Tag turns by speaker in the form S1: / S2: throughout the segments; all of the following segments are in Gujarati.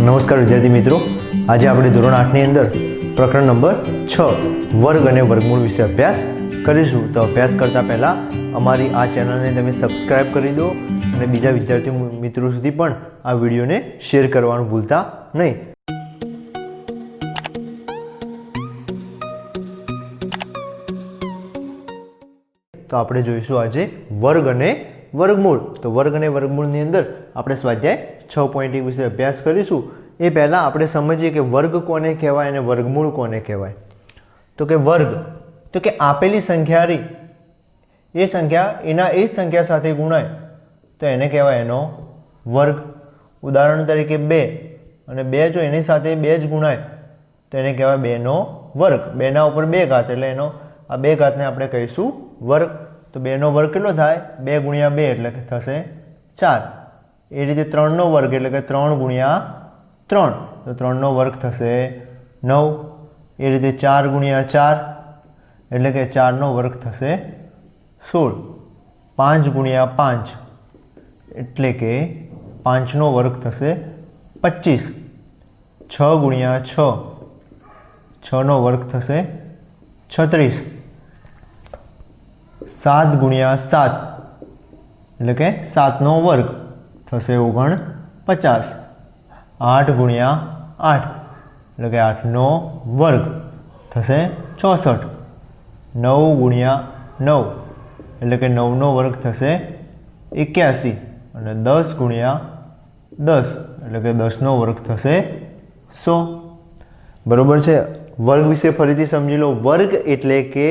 S1: નમસ્કાર વિદ્યાર્થી મિત્રો, આજે આપણે ધોરણ 8ની અંદર પ્રકરણ નંબર 6 વર્ગ અને વર્ગમૂળ વિશે અભ્યાસ કરીશું. તો અભ્યાસ કરતાં પહેલાં અમારી આ ચેનલને તમે સબસ્ક્રાઈબ કરી દો અને બીજા વિદ્યાર્થી મિત્રો સુધી પણ આ વિડીયોને શેર કરવાનું ભૂલતા નહીં. તો આપણે જોઈશું આજે વર્ગ અને વર્ગમૂળ. તો વર્ગ અને વર્ગમૂળની અંદર આપણે સ્વાધ્યાય 6.1 વિશે અભ્યાસ કરીશું. એ પહેલાં આપણે સમજીએ કે વર્ગ કોને કહેવાય અને વર્ગમૂળ કોને કહેવાય. તો કે વર્ગ તો કે આપેલી સંખ્યા રહી એ સંખ્યા એના એ જ સંખ્યા સાથે ગુણાય તો એને કહેવાય એનો વર્ગ. ઉદાહરણ તરીકે 2 અને 2 જો એની સાથે 2 જ ગુણાય તો એને કહેવાય 2નો વર્ગ. 2ના ઉપર 2 ઘાત એટલે એનો આ 2 ઘાતને આપણે કહીશું વર્ગ. તો 2નો વર્ગ કેટલો થાય? 2 ગુણ્યા 2 એટલે કે થશે 4. એ રીતે 3નો વર્ગ એટલે કે 3 ગુણ્યા 3 તો 3નો વર્ગ થશે 9. એ રીતે 4 ગુણ્યા 4 એટલે કે 4નો વર્ગ થશે 16. 5 ગુણ્યા 5 એટલે કે 5નો વર્ગ થશે 25. 6 ગુણ્યા 6 6નો વર્ગ થશે 36. 7 ગુણ્યા 7 એટલે કે 7નો વર્ગ થશે 49. 8 ગુણ્યા 8 એટલે કે 8નો વર્ગ થશે 64. 9 ગુણ્યા 9 એટલે કે 9નો વર્ગ થશે 81. અને 10 ગુણ્યા 10 એટલે કે 10નો વર્ગ થશે 100. બરાબર છે. વર્ગ વિશે ફરીથી સમજી લો. વર્ગ એટલે કે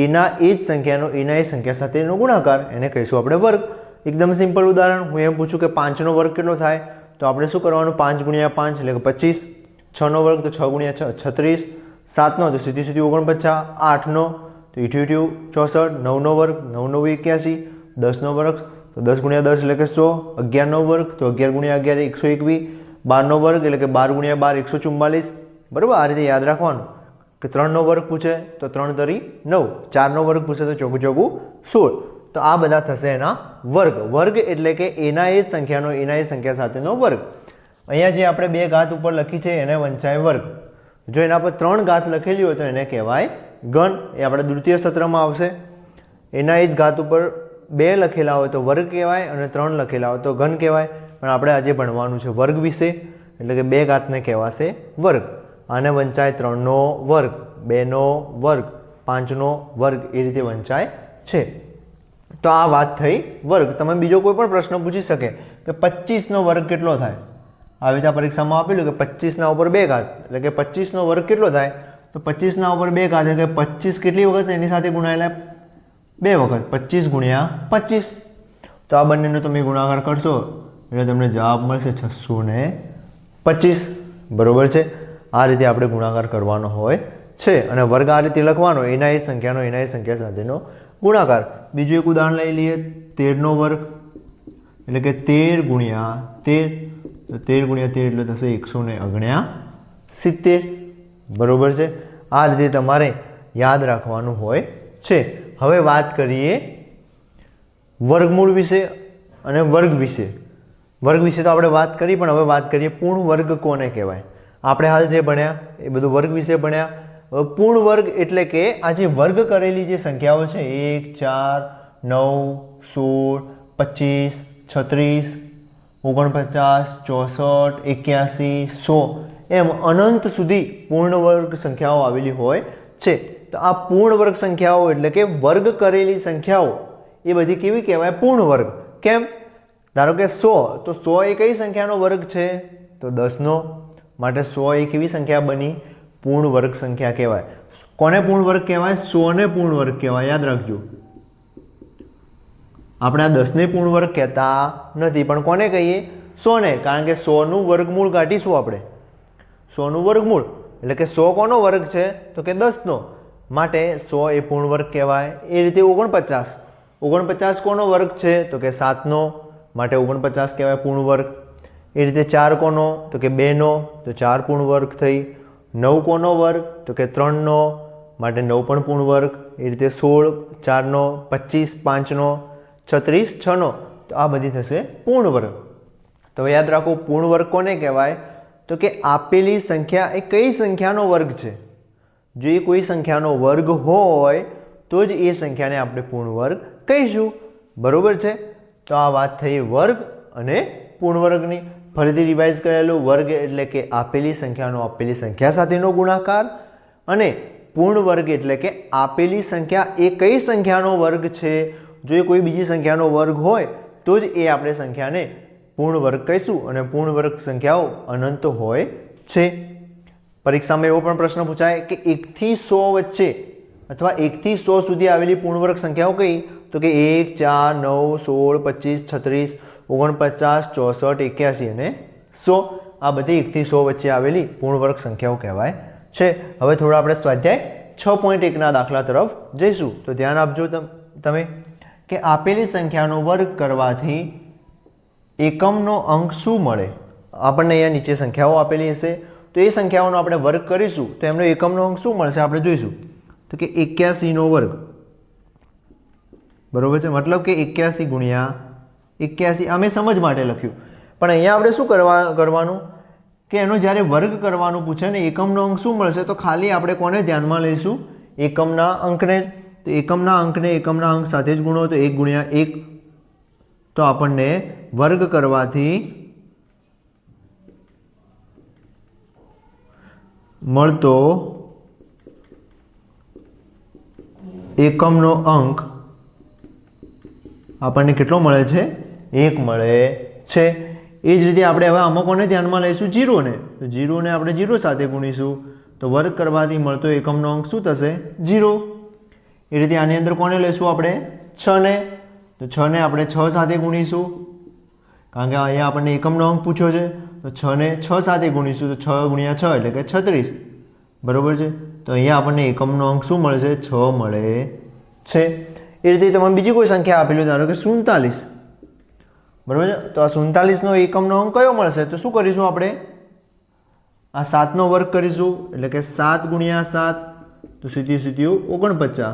S1: એના એ જ સંખ્યાનો એના એ સંખ્યા સાથેનો ગુણાકાર, એને કહીશું આપણે વર્ગ. એકદમ સિમ્પલ ઉદાહરણ, હું એમ પૂછું કે 5નો વર્ગ કેટલો થાય તો આપણે શું કરવાનું? 5 ગુણ્યા 5 એટલે કે 25. 6નો વર્ગ તો 6 ગુણ્યા 6 36. 7નો તો સીધી 49. 8નો તો 64. 9નો વર્ગ 9 × 81. 10નો વર્ગ તો 10 ગુણ્યા 10 એટલે કે 100. 11નો વર્ગ તો 11 ગુણ્યા 11 121. 12નો વર્ગ એટલે કે 12 ગુણ્યા 12 144. બરાબર. આ રીતે યાદ રાખવાનું કે 3નો વર્ગ પૂછે તો 3 તરી 9. 4નો વર્ગ પૂછે તો 4 × 16. તો આ બધા થશે એના વર્ગ. વર્ગ એટલે કે એના એ જ સંખ્યાનો એના એ સંખ્યા સાથેનો વર્ગ. અહીંયા જે આપણે 2 ઘાત ઉપર લખી છે એને વંચાય વર્ગ. જો એના પર 3 ઘાત લખેલી હોય તો એને કહેવાય ઘન. એ આપણે દ્વિતીય સત્રમાં આવશે. એના એ જ ઘાત ઉપર 2 લખેલા હોય તો વર્ગ કહેવાય અને 3 લખેલા હોય તો ઘન કહેવાય. પણ આપણે આજે ભણવાનું છે વર્ગ વિશે, એટલે કે 2 ઘાતને કહેવાશે વર્ગ. આને વંચાય 3નો વર્ગ, 2નો વર્ગ, 5નો વર્ગ, એ રીતે વંચાય છે. તો આ વાત થઈ વર્ગ. તમે બીજો કોઈ પણ પ્રશ્ન પૂછી શકે કે 25નો વર્ગ કેટલો થાય? આવી રીતે પરીક્ષામાં આપેલું કે 25ના ઉપર 2 ઘાત એટલે કે 25નો વર્ગ કેટલો થાય? તો 25ના ઉપર 2 ઘાત એટલે કે 25 કેટલી વખત એની સાથે ગુણાયેલા? 2 વખત. 25 ગુણ્યા 25. તો આ બંનેનો તમે ગુણાકાર કરશો એટલે તમને જવાબ મળશે 625. બરાબર છે. આ રીતે આપણે ગુણાકાર કરવાનો હોય છે અને વર્ગ આ રીતે લખવાનો, એના એ સંખ્યાનો એના એ સંખ્યા સાથેનો ગુણાકાર. બીજું એક ઉદાહરણ લઈ લઈએ. 13નો વર્ગ એટલે કે 13 ગુણ્યા 13 તો 13 ગુણ્યા 13 એટલે થશે 169. બરાબર છે. આ રીતે તમારે યાદ રાખવાનું હોય છે. હવે વાત કરીએ વર્ગમૂળ વિશે અને વર્ગ વિશે. વર્ગ વિશે તો આપણે વાત કરી, પણ હવે વાત કરીએ પૂર્ણ વર્ગ કોને કહેવાય. આપણે હાલ જે ભણ્યા એ બધું વર્ગ વિશે ભણ્યા. હવે પૂર્ણ વર્ગ એટલે કે આ જે વર્ગ કરેલી જે સંખ્યાઓ છે 1 4 9 16 25 36 49 64 81 100 એમ અનંત સુધી પૂર્ણ વર્ગ સંખ્યાઓ આવેલી હોય છે. તો આ પૂર્ણ વર્ગ સંખ્યાઓ એટલે કે વર્ગ કરેલી સંખ્યાઓ એ બધી કેવી કહેવાય? પૂર્ણ વર્ગ. કેમ? ધારો કે 100 તો 100 એ કઈ સંખ્યાનો વર્ગ છે? તો 10નો. માટે 100 એ કેવી સંખ્યા બની? પૂર્ણ વર્ગ સંખ્યા કહેવાય. કોને પૂર્ણ વર્ગ કહેવાય? 100ને પૂર્ણ વર્ગ કહેવાય. યાદ રાખજો. આપણે આ 10ને પૂર્ણ વર્ગ કહેતા નથી, પણ કોને કહીએ? 100ને. કારણ કે 100નું વર્ગમૂળ કાઢીશું આપણે. 100નું વર્ગમૂળ એટલે કે 100 કોનો વર્ગ છે? તો કે 10નો. માટે 100 એ પૂર્ણ વર્ગ કહેવાય. એ રીતે 49. 49 કોનો વર્ગ છે? તો કે 7નો. માટે 49 કહેવાય પૂર્ણ વર્ગ. એ રીતે 4 કોનો? તો કે 2નો. તો 4 પૂર્ણ વર્ગ થઈ. 9 કોનો વર્ગ? તો કે 3નો. માટે 9 પણ પૂર્ણ વર્ગ. એ રીતે 16 4નો, 25 5નો, 36 6નો. તો આ બધી થશે પૂર્ણ વર્ગ. તો યાદ રાખો પૂર્ણ વર્ગ કોને કહેવાય? તો કે આપેલી સંખ્યા એ કઈ સંખ્યાનો વર્ગ છે? જો એ કોઈ સંખ્યાનો વર્ગ હોય તો જ એ સંખ્યાને આપણે પૂર્ણ વર્ગ કહીશું. બરોબર છે? તો આ વાત થઈ વર્ગ અને પૂર્ણ વર્ગની. ફરીથી રિવાઇઝ કરેલું. વર્ગ એટલે કે આપેલી સંખ્યાનો આપેલી સંખ્યા સાથેનો ગુણાકાર, અને પૂર્ણ વર્ગ એટલે કે આપેલી સંખ્યા એ કઈ સંખ્યાનો વર્ગ છે. જો એ કોઈ બીજી સંખ્યાનો વર્ગ હોય તો જ એ આપણે સંખ્યાને પૂર્ણ વર્ગ કહીશું, અને પૂર્ણ વર્ગ સંખ્યાઓ અનંત હોય છે. પરીક્ષામાં એવો પણ પ્રશ્ન પૂછાય કે 1 થી 100 વચ્ચે અથવા 1 થી 100 સુધી આવેલી પૂર્ણ વર્ગ સંખ્યાઓ કઈ? તો કે 1, 4, 9, 16, 25, 36, 49, 64, 81 અને 100. આ બધી 1 થી 100 વચ્ચે આવેલી પૂર્ણ વર્ગ સંખ્યાઓ કહેવાય છે. હવે થોડા આપણે સ્વાધ્યાય 6.1ના દાખલા તરફ જઈશું. તો ધ્યાન આપજો તમે કે આપેલી સંખ્યાનો વર્ગ કરવાથી એકમનો અંક શું મળે? આપણને અહીંયા નીચે સંખ્યાઓ આપેલી હશે, તો એ સંખ્યાઓનો આપણે વર્ગ કરીશું તો એમનો એકમનો અંક શું મળશે આપણે જોઈશું. તો કે 81નો વર્ગ. બરોબર છે? મતલબ કે 81 ગુણ્યા 81. અમે સમજ માટે લખ્યું, પણ અહીંયા આપણે શું કરવાનું કે એનો જ્યારે વર્ગ કરવાનું પૂછે ને એકમનો અંક શું મળશે, તો ખાલી આપણે કોને ધ્યાનમાં લઈશું? એકમના અંકને જ. તો એકમના અંકને એકમના અંક સાથે જ ગુણો, તો 1 ગુણ્યા 1. તો આપણને વર્ગ કરવાથી મળતો એકમનો અંક આપણને કેટલો મળે છે? 1 મળે છે. એ જ રીતે આપણે હવે આમાં કોને ધ્યાનમાં લઈશું? 0 ને. તો 0 ને આપણે 0 સાથે ગુણીશું, તો વર્ગ કરવાથી મળતો એકમનો અંક શું થશે? 0. એ રીતે આની અંદર કોને લઈશું આપણે? 6 ને. તો 6 ને આપણે 6 સાથે ગુણીશું, કારણ કે અહીંયા આપણને એકમનો અંક પૂછ્યો છે. તો 6 ને 6 સાથે ગુણીશું, તો 6 ગુણ્યા 6 એટલે કે 36. બરોબર છે? તો અહીંયા આપણને એકમનો અંક શું મળશે? 6 મળે છે. એ રીતે તમને બીજી કોઈ સંખ્યા આપેલી, ધારો કે 47. બરોબર છે? તો આ 47નો એકમનો અંક કયો મળશે? તો શું કરીશું આપણે? આ 7નો વર્ગ કરીશું, એટલે કે 7 ગુણ્યા 7, તો સીધી 49.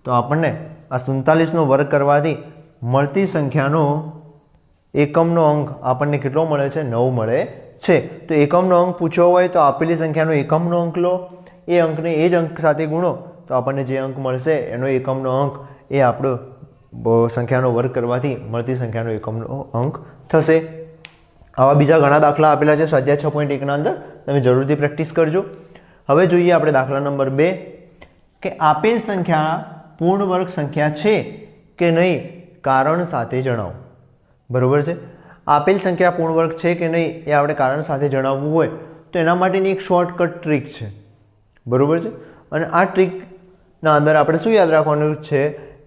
S1: તો આપણને આ 47નો વર્ગ કરવાથી મળતી સંખ્યાનો એકમનો અંક આપણને કેટલો મળે છે? 9 મળે છે. તો એકમનો અંક પૂછ્યો હોય તો આપેલી સંખ્યાનો એકમનો અંક લો, એ અંકને એ જ અંક સાથે ગુણો, તો આપણને જે અંક મળશે એનો એકમનો અંક એ આપણો સંખ્યાનો વર્ગ કરવાથી મળતી સંખ્યાનો એકમનો અંક થશે. આવા બીજા ઘણા દાખલા આપેલા છે સ્વાધ્યાય 6.1ના અંદર, તમે જરૂરથી પ્રેક્ટિસ કરજો. હવે જોઈએ આપણે દાખલા નંબર 2 કે આપેલ સંખ્યા પૂર્ણ વર્ગ સંખ્યા છે કે નહીં, કારણ સાથે જણાવો. બરોબર છે? આપેલ સંખ્યા પૂર્ણ વર્ગ છે કે નહીં એ આપણે કારણ સાથે જણાવવું હોય તો એના માટેની એક શોર્ટકટ ટ્રીક છે. બરોબર છે? અને આ ટ્રીકના અંદર આપણે શું યાદ રાખવાનું છે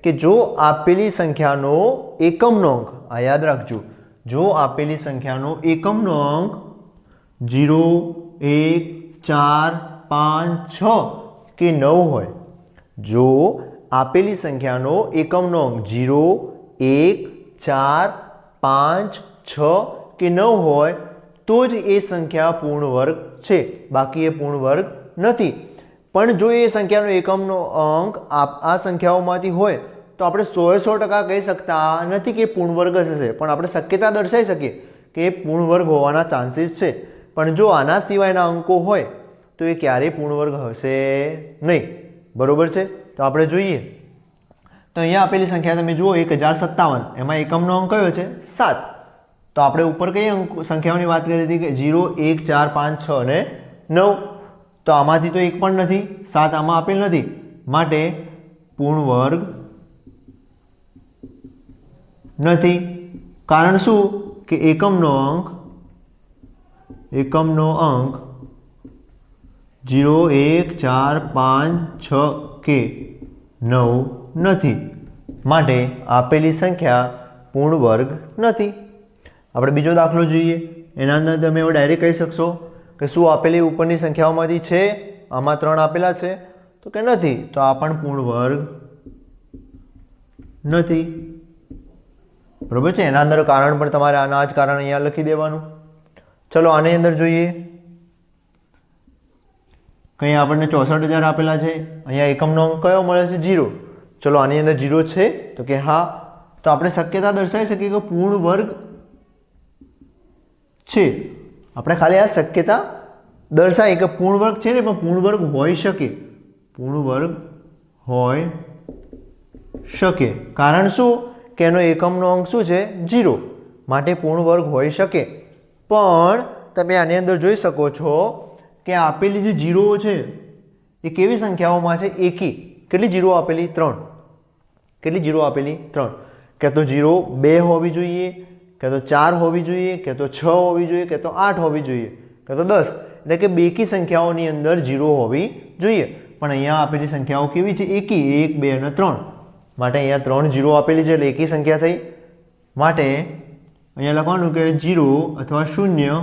S1: કે જો આપેલી સંખ્યાનો એકમનો અંક, આ યાદ રાખજો, જો આપેલી સંખ્યાનો એકમનો અંક 0, 1, 4, 5, 6 કે 9 હોય, જો આપેલી સંખ્યાનો એકમનો અંક 0, 1, 4, 5, 6 કે 9 હોય તો જ એ સંખ્યા પૂર્ણ વર્ગ છે, બાકી એ પૂર્ણ વર્ગ નથી. પણ જો એ સંખ્યાનો એકમનો અંક આ સંખ્યાઓમાંથી હોય તો આપણે 100% કહી શકતા નથી કે પૂર્ણ વર્ગ હશે, પણ આપણે શક્યતા દર્શાવી શકીએ કે એ પૂર્ણ વર્ગ હોવાના ચાન્સીસ છે. પણ જો આના સિવાયના અંકો હોય તો એ ક્યારેય પૂર્ણ વર્ગ હશે નહીં. બરોબર છે? તો આપણે જોઈએ તો અહીંયા આપેલી સંખ્યા તમે જુઓ 1057, એમાં એકમનો અંક કયો છે? 7. તો આપણે ઉપર કઈ સંખ્યાઓની વાત કરી હતી કે 0, 1, 4, 5, 6 અને 9. તો આમાંથી તો એક પણ નથી, 7 આમાં આપેલ નથી, માટે પૂર્ણ વર્ગ નથી. કારણ શું? કે એકમનો અંક 0, 1, 4, 5, 6 કે 9 નથી, માટે આપેલી સંખ્યા પૂર્ણ વર્ગ નથી. આપણે બીજો દાખલો જોઈએ. એના અંદર તમે હવે ડાયરેક્ટ કહી શકશો કે શું આપેલી ઉપરની સંખ્યાઓમાંથી છે? આમાં 3 આપેલા છે, તો કે નથી, તો આ પણ પૂર્ણ વર્ગ નથી. બરોબર છે? એના અંદર કારણ પણ તમારે આના જ કારણ અહીંયા લખી દેવાનું. ચલો આની અંદર જોઈએ. કંઈ આપણને 64,000 આપેલા છે, અહીંયા એકમનો અંક કયો મળે છે? 0. ચલો આની અંદર 0 છે, તો કે હા. તો આપણે શક્યતા દર્શાવી શકીએ કે પૂર્ણ વર્ગ છે. આપણે ખાલી આ શક્યતા દર્શાવી કે પૂર્ણ વર્ગ છે ને, પણ પૂર્ણ વર્ગ હોઈ શકે, પૂર્ણ વર્ગ હોઈ શકે. કારણ શું કે એનો એકમનો અંક શું છે? 0, માટે પૂર્ણ વર્ગ હોઈ શકે. પણ તમે આની અંદર જોઈ શકો છો કે આપેલી જે જીરોઓ છે એ કેવી સંખ્યાઓમાં છે? એકી. કેટલી જીરો આપેલી? 3. કેટલી જીરો આપેલી? 3. કે તો જીરો 2 હોવી જોઈએ, કે તો 4 હોવી જોઈએ, કે તો 6 હોવી જોઈએ, કે તો 8 હોવી જોઈએ, કે તો 10. એટલે કે બેકી સંખ્યાઓની અંદર જીરો હોવી જોઈએ. પણ અહીંયા આપેલી સંખ્યાઓ કેવી છે? એકી. 1, 2 અને 3. માટે અહીંયા 3 જીરો આપેલી છે એટલે એકી સંખ્યા થઈ. માટે અહીંયા લખવાનું કે 0 અથવા 0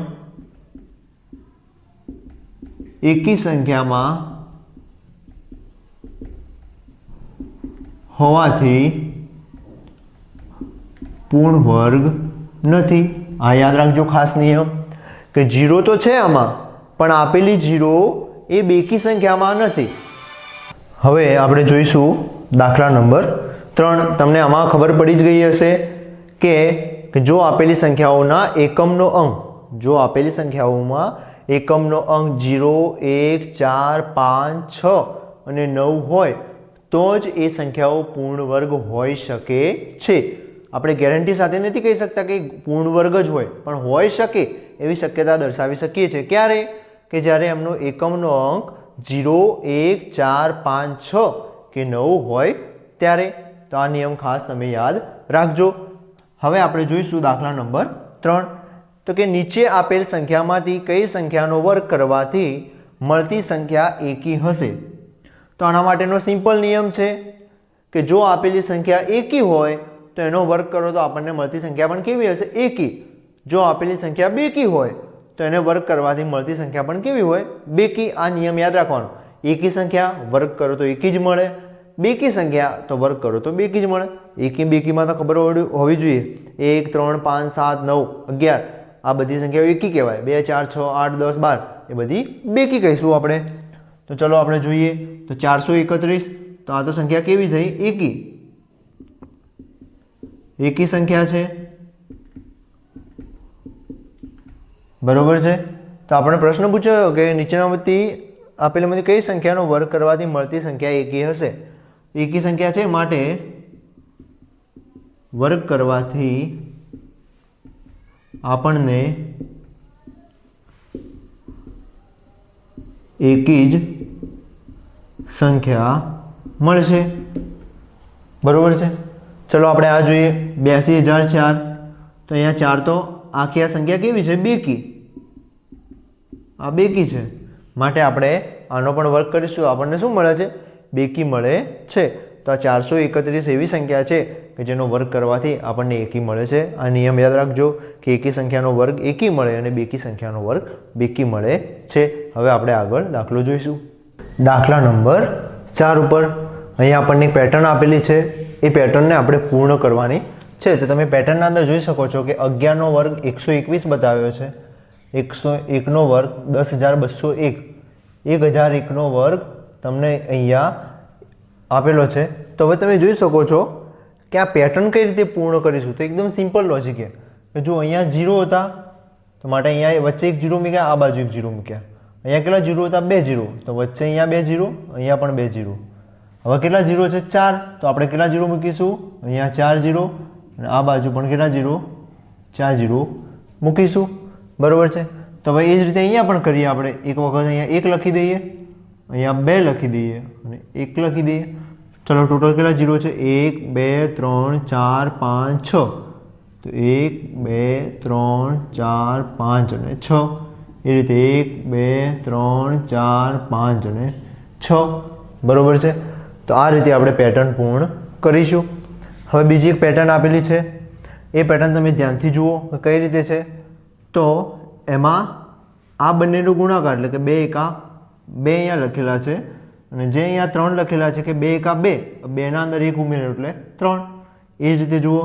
S1: એકી સંખ્યામાં હોવાથી પૂર્ણ વર્ગ નથી. આ યાદ રાખજો ખાસ નિયમ કે 0 તો છે આમાં, પણ આપેલી 0 એ બેકી સંખ્યામાં નથી. હવે આપણે જોઈશું દાખલા નંબર 3. તમને આમાં ખબર પડી જ ગઈ હશે કે જો આપેલી સંખ્યાઓના એકમનો અંક, જો આપેલી સંખ્યાઓમાં એકમનો અંક 0, 1, 4, 5, 6 અને 9 હોય તો જ એ સંખ્યાઓ પૂર્ણ વર્ગ હોઈ શકે છે. આપણે ગેરંટી સાથે નથી કહી શકતા કે પૂર્ણ વર્ગ જ હોય, પણ હોઈ શકે એવી શક્યતા દર્શાવી શકીએ છીએ. ક્યારે? કે જ્યારે એમનો એકમનો અંક 0, 1, 4, 5, 6 કે 9 હોય ત્યારે. તો આ નિયમ ખાસ તમે યાદ રાખજો. હવે આપણે જોઈશું દાખલા નંબર 3. તો કે નીચે આપેલ સંખ્યામાંથી કઈ સંખ્યાનો વર્ગ કરવાથી મળતી સંખ્યા એકી હશે? તો આના માટેનો સિમ્પલ નિયમ છે કે જો આપેલી સંખ્યા એકી હોય તો એનો વર્ગ કરો તો આપણને મળતી સંખ્યા પણ કેવી હશે? એકી. જો આપેલી સંખ્યા બેકી હોય તો એને વર્ગ કરવાથી મળતી સંખ્યા પણ કેવી હોય? બેકી. આ નિયમ યાદ રાખવાનો. એકી સંખ્યા વર્ગ કરો તો એકી જ મળે, બેકી સંખ્યા તો વર્ગ કરો તો બેકી જ મળે. એકી બેકીમાં તો ખબર હોવી જોઈએ. 1, 3, 5, 7, 9, 11 આ બધી સંખ્યાઓ એકી કહેવાય. 2, 4, 6, 8, 10, 12 એ બધી બેકી કહીશું આપણે. તો ચલો આપણે જોઈએ. તો 431, તો આ તો સંખ્યા કેવી થઈ? એકી. એકી સંખ્યા છે, બરોબર છે. તો આપણે પ્રશ્ન પૂછ્યો કે નીચેનામાંથી આપેલામાંથી કઈ સંખ્યાનો વર્ગ કરવાથી મળતી સંખ્યા એકી હશે? એકી સંખ્યા છે માટે વર્ગ કરવાથી આપણને એકી જ સંખ્યા મળશે, બરોબર છે. ચલો આપણે આ જોઈએ. 82,004. તો અહીંયા 4 તો આખી આ સંખ્યા કેવી છે? બેકી. આ બેકી છે માટે આપણે આનો પણ વર્ગ કરીશું. આપણને શું મળે છે? બેકી મળે છે. તો આ 431 એવી સંખ્યા છે કે જેનો વર્ગ કરવાથી આપણને એકી મળે છે. આ નિયમ યાદ રાખજો કે એકી સંખ્યાનો વર્ગ એકી મળે અને બેકી સંખ્યાનો વર્ગ બેકી મળે છે. હવે આપણે આગળ દાખલો જોઈશું. દાખલા નંબર 4 ઉપર અહીંયા આપણને એક પેટર્ન આપેલી છે. એ પેટર્નને આપણે પૂર્ણ કરવાની છે. તો તમે પેટર્નના અંદર જોઈ શકો છો કે 11નો વર્ગ 121 બતાવ્યો છે, 101નો વર્ગ 10,201, 1001નો વર્ગ તમને અહીંયા આપેલો છે. તો હવે તમે જોઈ શકો છો કે આ પેટર્ન કઈ રીતે પૂર્ણ કરીશું? તો એકદમ સિમ્પલ લોજિક છે કે જો અહીંયા 0 હતા તો માટે અહીંયા વચ્ચે એક 0 મૂક્યા, આ બાજુ એક 0 મૂક્યા. અહીંયા કેટલા 0 હતા? 2 0. તો વચ્ચે અહીંયા 2 0, અહીંયા પણ 2 0. હવે કેટલા 0 છે? 4. તો આપણે કેટલા 0 મૂકીશું? અહીંયા 4 0 અને આ બાજુ પણ કેટલા 0? 4 0 મૂકીશું, બરોબર છે. તો હવે એ જ રીતે અહીંયા પણ કરીએ આપણે. એક વખત અહીંયા 1 લખી દઈએ, અહીંયા 2 લખી દઈએ અને 1 લખી દઈએ. ચલો ટોટલ કેટલા 0 છે? 1, 2, 3, 4, 5, 6. તો 1, 2, 3, 4, 5 અને 6. એ રીતે 1, 2, 3, 4, 5 અને 6, બરોબર છે. તો આ રીતે આપણે પેટર્ન પૂર્ણ કરીશું. હવે બીજી એક પેટર્ન આપેલી છે. એ પેટર્ન તમે ધ્યાનથી જુઓ કે કઈ રીતે છે. તો એમાં આ બંનેનો ગુણાકાર એટલે કે 2 એકા 2 અહીંયા લખેલા છે અને જે અહીંયા 3 લખેલા છે કે 2 એકા 2, 2ના અંદર 1 ઉમેરો એટલે 3. એ જ રીતે જુઓ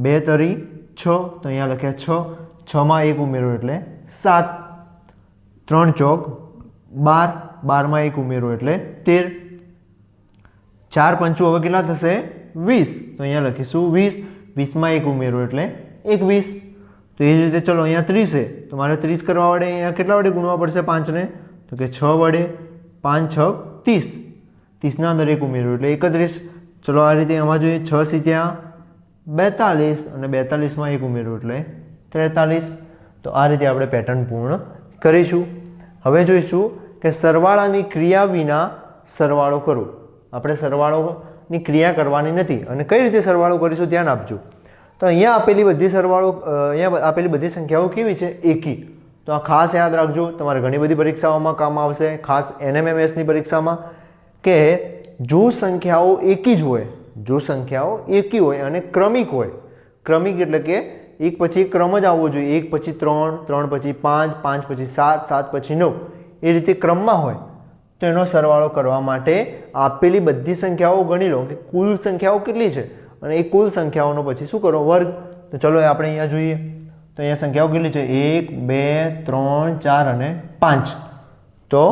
S1: 2 તરી 6, તો અહીંયા લખ્યા 6, 6માં 1 ઉમેરો એટલે 7, 3 ચોક 12, 12માં 1 ઉમેરો એટલે 13, 4 પંચું હવે કેટલા થશે? 20. તો અહીંયા લખીશું 20, 20માં 1 ઉમેરો એટલે 21. તો એ જ રીતે ચલો અહીંયા 30 છે તો મારે 30 કરવા વડે અહીંયા કેટલા વડે ગુણવા પડશે 5 ને તો કે 6 વડે 5 6 30 30ના અંદર 1 ઉમેર્યું એટલે 31. ચલો આ રીતે આમાં જોઈએ 6 સીત્યા 42 અને 42માં 1 ઉમેર્યું એટલે 43. તો આ રીતે આપણે પેટર્ન પૂર્ણ કરીશું. હવે જોઈશું કે સરવાળાની ક્રિયા વિના સરવાળો કરો. આપણે સરવાળોની ક્રિયા કરવાની નથી અને કઈ રીતે સરવાળો કરીશું ધ્યાન આપજો. તો અહીંયા આપેલી બધી સંખ્યાઓ કેવી છે? એકી. તો આ ખાસ યાદ રાખજો, તમારે ઘણી બધી પરીક્ષાઓમાં કામ આવશે, ખાસ NMMSની પરીક્ષામાં, કે જો સંખ્યાઓ એકી જ હોય, જો સંખ્યાઓ એકી હોય અને ક્રમિક હોય, ક્રમિક એટલે કે એક પછી એક ક્રમ જ આવવો જોઈએ, 1 પછી 3, 3 પછી 5, 5 પછી 7, 7 પછી 9, એ રીતે ક્રમમાં હોય તો એનો સરવાળો કરવા માટે આપેલી બધી સંખ્યાઓ ગણી લો કે કુલ સંખ્યાઓ કેટલી છે અને એ કુલ સંખ્યાઓનો પછી શું કરો? વર્ગ. તો ચલો આપણે અહીંયા જોઈએ તો અહીંયા સંખ્યાઓ કેટલી છે? 1 2 3 4 અને 5. તો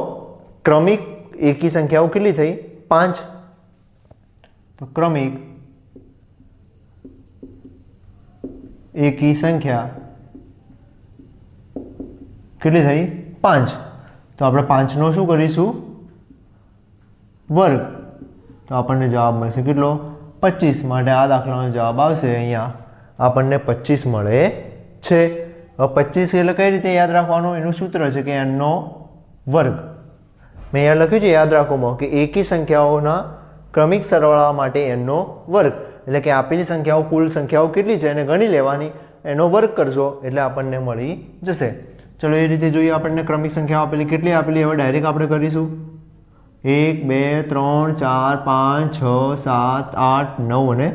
S1: ક્રમિક એકી સંખ્યાઓ કેટલી થઈ? 5. તો ક્રમિક એકી સંખ્યા કેટલી થઈ? 5. તો આપણે 5નો શું કરીશું? વર્ગ. તો આપણને જવાબ મળશે કેટલો? 25. માટે આ દાખલાનો જવાબ આવશે અહીંયા આપણને 25 મળે છે. હવે 25 એટલે કઈ રીતે યાદ રાખવાનું? એનું સૂત્ર છે કે nનો વર્ગ. મેં અહીંયા લખ્યું છે, યાદ રાખોમાં, કે એકી સંખ્યાઓના ક્રમિક સરવાળા માટે nનો વર્ગ. એટલે કે આપેલી સંખ્યાઓ કુલ સંખ્યાઓ કેટલી છે એને ગણી લેવાની, એનો વર્ગ કરશો એટલે આપણને મળી જશે. ચલો એ રીતે જોઈએ આપણને ક્રમિક સંખ્યાઓ આપેલી કેટલી આપેલી. હવે ડાયરેક્ટ આપણે કરીશું 1 2 3 4 5 6 7 8 9 અને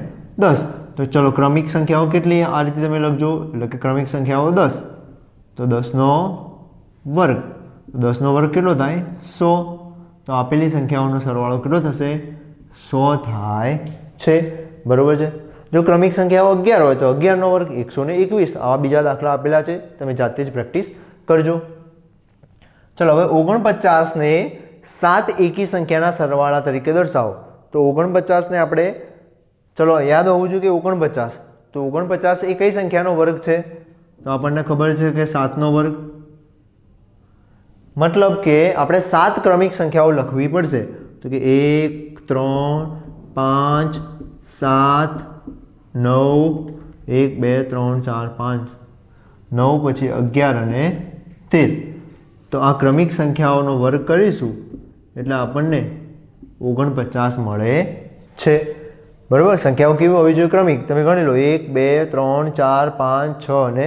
S1: 10. તો ચલો ક્રમિક સંખ્યાઓ કેટલી આ રીતે તમે લખજો, એટલે કે ક્રમિક સંખ્યાઓ 10. તો 10નો વર્ગ, 10નો વર્ગ કેટલો થાય? 100. તો આપેલી સંખ્યાઓનો સરવાળો કેટલો થશે? 100 થાય છે. બરોબર છે. જો ક્રમિક સંખ્યાઓ 11 હોય તો 11નો વર્ગ 121. આવા બીજા દાખલા આપેલા છે, તમે જાતે જ પ્રેક્ટિસ કરજો. ચલો હવે 49ને 7 એકી સંખ્યાના સરવાળા તરીકે દર્શાવો. તો 49ને આપણે ચલો યાદ હોવું જોઈએ કે 49. તો 49 એ કઈ સંખ્યાનો વર્ગ છે? તો આપણને ખબર છે કે 7નો વર્ગ. મતલબ કે આપણે 7 ક્રમિક સંખ્યાઓ લખવી પડશે. તો કે 1 3 5 7 9 1 2 3 4 5 9 પછી 11 અને 13. તો આ ક્રમિક સંખ્યાઓનો વર્ગ કરીશું એટલે આપણને 49 મળે છે. બરાબર. સંખ્યાઓ કેવી હોવી જોઈએ? ક્રમિક. તમે ગણી લો 1 2 3 4 5 6 અને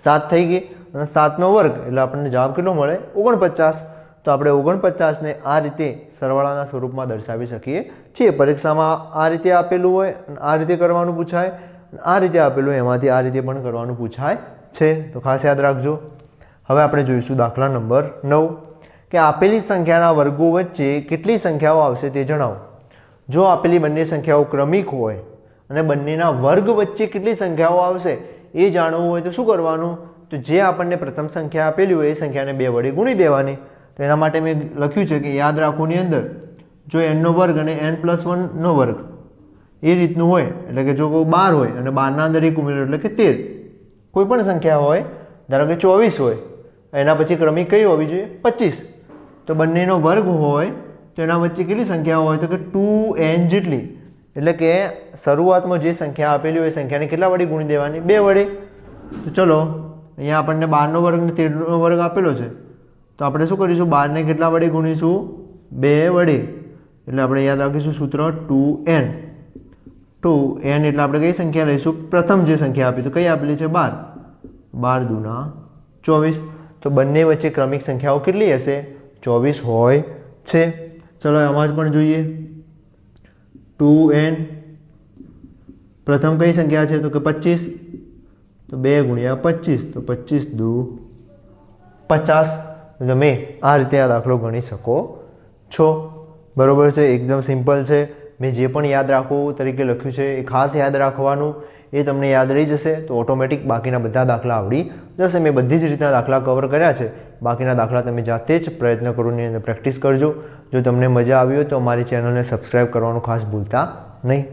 S1: 7 થઈ ગઈ અને 7નો વર્ગ એટલે આપણને જવાબ કેટલો મળે? 49. તો આપણે 49ને આ રીતે સરવાળાના સ્વરૂપમાં દર્શાવી શકીએ છીએ. પરીક્ષામાં આ રીતે આપેલું હોય અને આ રીતે કરવાનું પૂછાય, આ રીતે આપેલું હોય એમાંથી આ રીતે પણ કરવાનું પૂછાય છે. તો ખાસ યાદ રાખજો. હવે આપણે જોઈશું દાખલા નંબર 9 કે આપેલી સંખ્યાના વર્ગો વચ્ચે કેટલી સંખ્યાઓ આવશે તે જણાવો. જો આપેલી બંને સંખ્યાઓ ક્રમિક હોય અને બંનેના વર્ગ વચ્ચે કેટલી સંખ્યાઓ આવશે એ જાણવું હોય તો શું કરવાનું? તો જે આપણને પ્રથમ સંખ્યા આપેલી હોય એ સંખ્યાને 2 વડે ગુણી દેવાની. તો એના માટે મેં લખ્યું છે કે યાદ રાખોની અંદર જો nનો વર્ગ અને n+1નો વર્ગ એ રીતનું હોય, એટલે કે જો કોઈ 12 હોય અને 12ના અંદર 1 ઉમેરો એટલે કે 13. કોઈ પણ સંખ્યા હોય, ધારો કે 24 હોય, એના પછી ક્રમિક કઈ હોવી જોઈએ? 25. તો બંનેનો વર્ગ હોય તો એના વચ્ચે કેટલી સંખ્યાઓ હોય? તો કે 2n જેટલી. એટલે કે શરૂઆતમાં જે સંખ્યા આપેલી હોય એ સંખ્યાને કેટલા વડે ગુણી દેવાની? 2 વડે. તો ચલો અહીંયા આપણને 12નો વર્ગ અને 13નો વર્ગ આપેલો છે. તો આપણે શું કરીશું? 12ને કેટલા વડે ગુણીશું? 2 વડે. એટલે આપણે યાદ રાખીશું સૂત્ર 2n. 2n એટલે આપણે કઈ સંખ્યા લઈશું? પ્રથમ જે સંખ્યા આપી તો કઈ આપેલી છે? 12. 12 દુના 24. તો બંને વચ્ચે ક્રમિક સંખ્યાઓ કેટલી હશે? 24 હોય છે. ચલો આમાં જ પણ જોઈએ 2n. પ્રથમ કઈ સંખ્યા છે? તો કે 25. તો 2 ગુણ્યા 25 તો 25 દુ 50. તમે આ રીતે આ દાખલો ગણી શકો છો. બરોબર છે. એકદમ સિમ્પલ છે. મેં જે પણ યાદ રાખવું તરીકે લખ્યું છે એ ખાસ યાદ રાખવાનું. એ તમને યાદ રહી જશે તો ઓટોમેટિક બાકીના બધા દાખલા આવડી જશે. મેં બધી જ રીતના દાખલા કવર કર્યા છે. બાકીના દાખલા તમે જાતે જ પ્રયત્ન કરોની અંદર પ્રેક્ટિસ કરજો. જો તમને મજા આવી હોય તો અમારી ચેનલને સબસ્ક્રાઈબ કરવાનું ખાસ ભૂલતા નહીં.